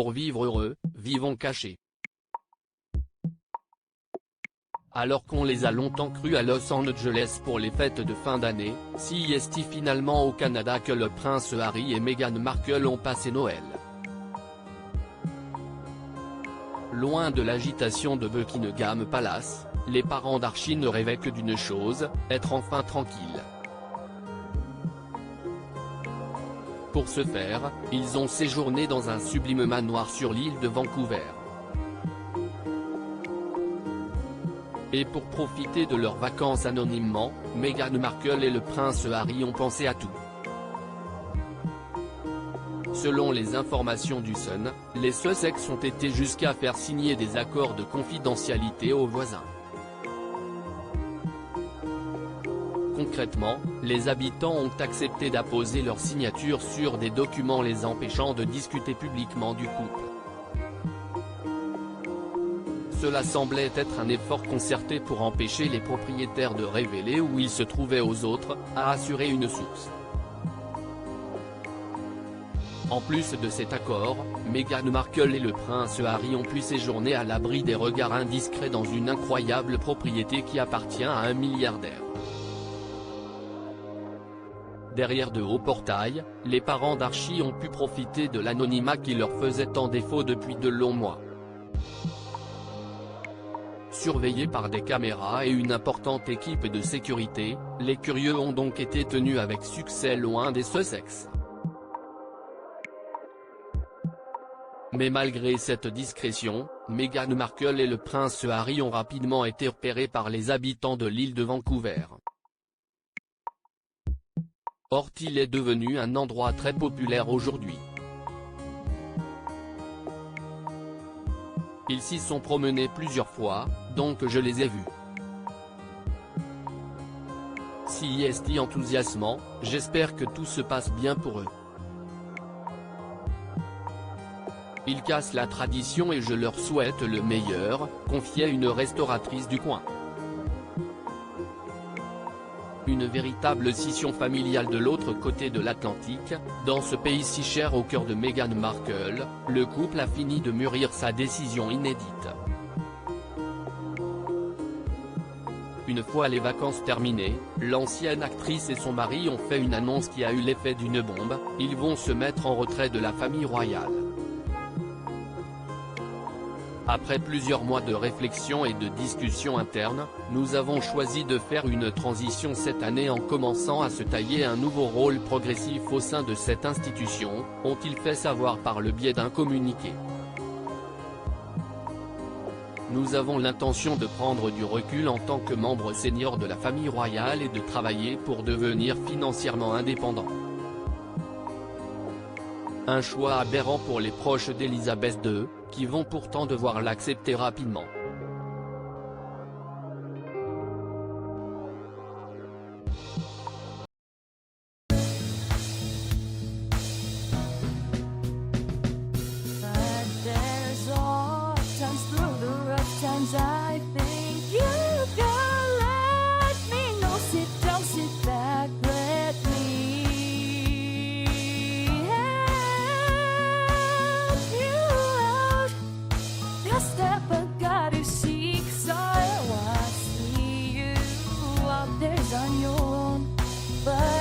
pour vivre heureux, vivons cachés. Alors qu'on les a longtemps cru à Los Angeles pour les fêtes de fin d'année, si est-il finalement au Canada que le prince Harry et Meghan Markle ont passé Noël. Loin de l'agitation de Buckingham Palace, les parents d'Archie ne rêvaient que d'une chose, être enfin tranquilles. Pour ce faire, ils ont séjourné dans un sublime manoir sur l'île de Vancouver. Et pour profiter de leurs vacances anonymement, Meghan Markle et le prince Harry ont pensé à tout. Selon les informations du Sun, les Sussex ont été jusqu'à faire signer des accords de confidentialité aux voisins. Concrètement, les habitants ont accepté d'apposer leur signature sur des documents les empêchant de discuter publiquement du couple. Cela semblait être un effort concerté pour empêcher les propriétaires de révéler où ils se trouvaient aux autres, a assuré une source. En plus de cet accord, Meghan Markle et le prince Harry ont pu séjourner à l'abri des regards indiscrets dans une incroyable propriété qui appartient à un milliardaire. Derrière de hauts portails, les parents d'Archie ont pu profiter de l'anonymat qui leur faisait tant défaut depuis de longs mois. Surveillés par des caméras et une importante équipe de sécurité, les curieux ont donc été tenus avec succès loin des Sussex. Mais malgré cette discrétion, Meghan Markle et le prince Harry ont rapidement été repérés par les habitants de l'île de Vancouver. Or il est devenu un endroit très populaire aujourd'hui. Ils s'y sont promenés plusieurs fois, donc je les ai vus. Si est enthousiasmant, j'espère que tout se passe bien pour eux. Ils cassent la tradition et je leur souhaite le meilleur, confiait une restauratrice du coin. Une véritable scission familiale de l'autre côté de l'Atlantique, dans ce pays si cher au cœur de Meghan Markle, le couple a fini de mûrir sa décision inédite. Une fois les vacances terminées, l'ancienne actrice et son mari ont fait une annonce qui a eu l'effet d'une bombe, ils vont se mettre en retrait de la famille royale. Après plusieurs mois de réflexion et de discussions internes, nous avons choisi de faire une transition cette année en commençant à se tailler un nouveau rôle progressif au sein de cette institution, ont-ils fait savoir par le biais d'un communiqué. Nous avons l'intention de prendre du recul en tant que membre senior de la famille royale et de travailler pour devenir financièrement indépendants. Un choix aberrant pour les proches d'Elisabeth II, qui vont pourtant devoir l'accepter rapidement. But